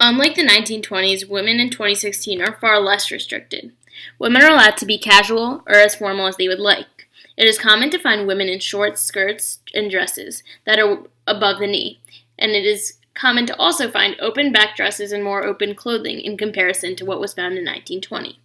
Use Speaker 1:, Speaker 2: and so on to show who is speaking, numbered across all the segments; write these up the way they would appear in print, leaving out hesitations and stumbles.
Speaker 1: Unlike the 1920s, women in 2016 are far less restricted. Women are allowed to be casual or as formal as they would like. It is common to find women in shorts, skirts, and dresses that are above the knee, and it is common to also find open back dresses and more open clothing in comparison to what was found in 1920.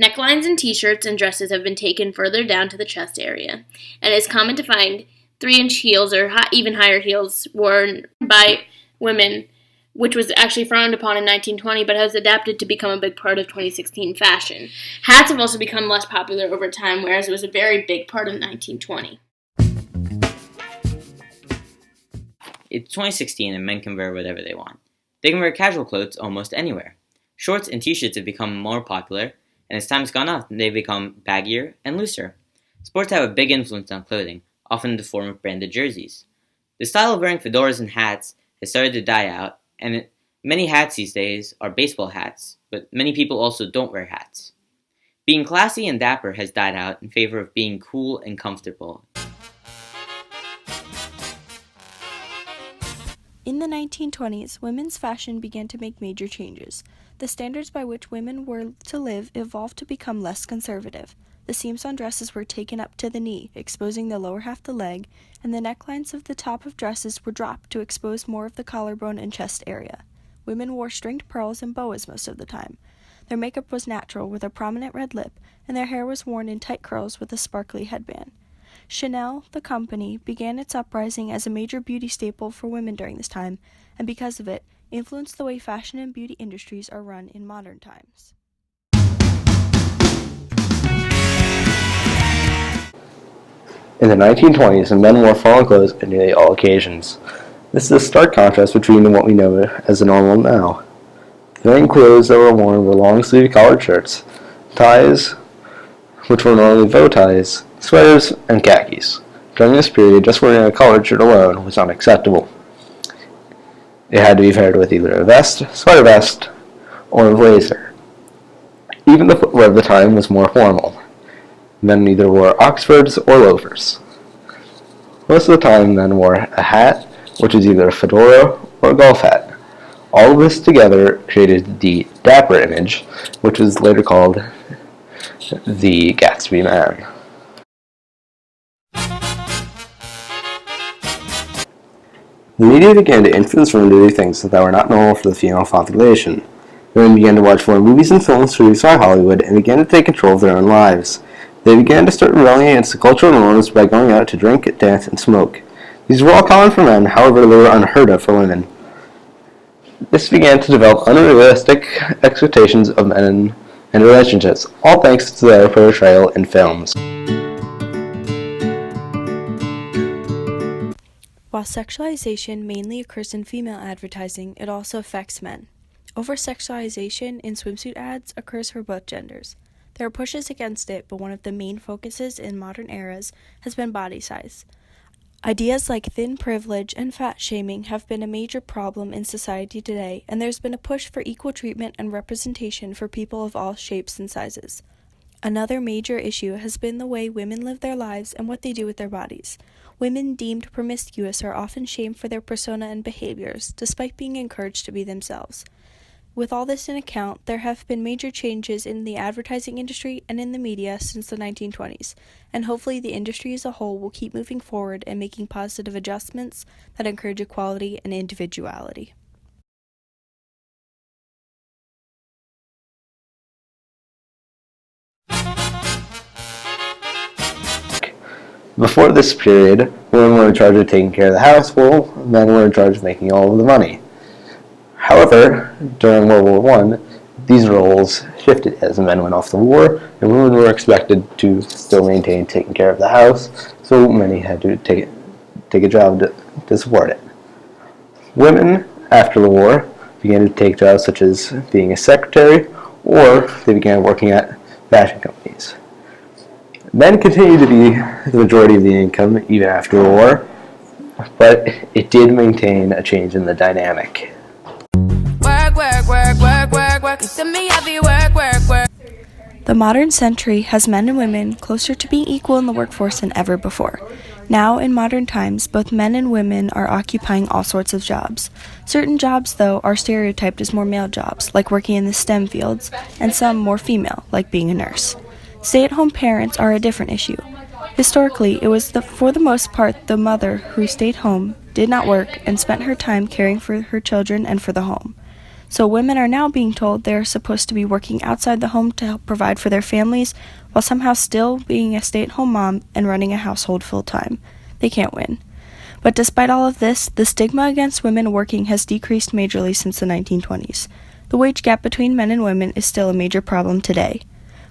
Speaker 1: Necklines and t-shirts and dresses have been taken further down to the chest area, and it is common to find 3-inch heels or even higher heels worn by women, which was actually frowned upon in 1920 but has adapted to become a big part of 2016 fashion. Hats have also become less popular over time, whereas it was a very big part of 1920.
Speaker 2: It's 2016 and men can wear whatever they want. They can wear casual clothes almost anywhere. Shorts and t-shirts have become more popular, and as time's gone on, they've become baggier and looser. Sports have a big influence on clothing, often in the form of branded jerseys. The style of wearing fedoras and hats has started to die out, and many hats these days are baseball hats, but many people also don't wear hats. Being classy and dapper has died out in favor of being cool and comfortable.
Speaker 3: In the 1920s, women's fashion began to make major changes. The standards by which women were to live evolved to become less conservative. The seams on dresses were taken up to the knee, exposing the lower half of the leg, and the necklines of the top of dresses were dropped to expose more of the collarbone and chest area. Women wore stringed pearls and boas most of the time. Their makeup was natural with a prominent red lip, and their hair was worn in tight curls with a sparkly headband. Chanel, the company, began its uprising as a major beauty staple for women during this time, and because of it, influenced the way fashion and beauty industries are run in modern times.
Speaker 4: In the 1920s, men wore formal clothes at nearly all occasions. This is a stark contrast between what we know as the normal now. The main clothes that were worn were long-sleeved collared shirts, ties, which were normally bow ties, sweaters, and khakis. During this period, just wearing a collared shirt alone was unacceptable. It had to be paired with either a vest, sweater vest, or a blazer. Even the footwear of the time was more formal. Men either wore Oxfords or loafers. Most of the time, men wore a hat, which is either a fedora or a golf hat. All of this together created the dapper image, which was later called the Gatsby man. The media began to influence women to do things that were not normal for the female population. Women began to watch more movies and films produced by Hollywood and began to take control of their own lives. They began to start rebelling against the cultural norms by going out to drink, dance, and smoke. These were all common for men, however they were unheard of for women. This began to develop unrealistic expectations of men and relationships, all thanks to their portrayal in films.
Speaker 3: While sexualization mainly occurs in female advertising, it also affects men. Over-sexualization in swimsuit ads occurs for both genders. There are pushes against it, but one of the main focuses in modern eras has been body size. Ideas like thin privilege and fat shaming have been a major problem in society today, and there's been a push for equal treatment and representation for people of all shapes and sizes. Another major issue has been the way women live their lives and what they do with their bodies. Women deemed promiscuous are often shamed for their persona and behaviors, despite being encouraged to be themselves. With all this in account, there have been major changes in the advertising industry and in the media since the 1920s, and hopefully the industry as a whole will keep moving forward and making positive adjustments that encourage equality and individuality.
Speaker 4: Before this period, women were in charge of taking care of the house, while men were in charge of making all of the money. However, during World War I, these roles shifted as men went off to war, and women were expected to still maintain taking care of the house, so many had to take a job to support it. Women, after the war, began to take jobs such as being a secretary, or they began working at fashion companies. Men continued to be the majority of the income even after the war, but it did maintain a change in the dynamic.
Speaker 3: The modern century has men and women closer to being equal in the workforce than ever before. Now, in modern times, both men and women are occupying all sorts of jobs. Certain jobs, though, are stereotyped as more male jobs, like working in the STEM fields, and some more female, like being a nurse. Stay-at-home parents are a different issue. Historically, it was for the most part the mother who stayed home, did not work, and spent her time caring for her children and for the home. So women are now being told they are supposed to be working outside the home to help provide for their families, while somehow still being a stay-at-home mom and running a household full-time. They can't win. But despite all of this, the stigma against women working has decreased majorly since the 1920s. The wage gap between men and women is still a major problem today.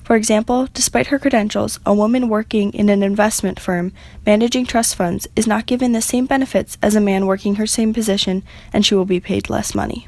Speaker 3: For example, despite her credentials, a woman working in an investment firm managing trust funds is not given the same benefits as a man working her same position, and she will be paid less money.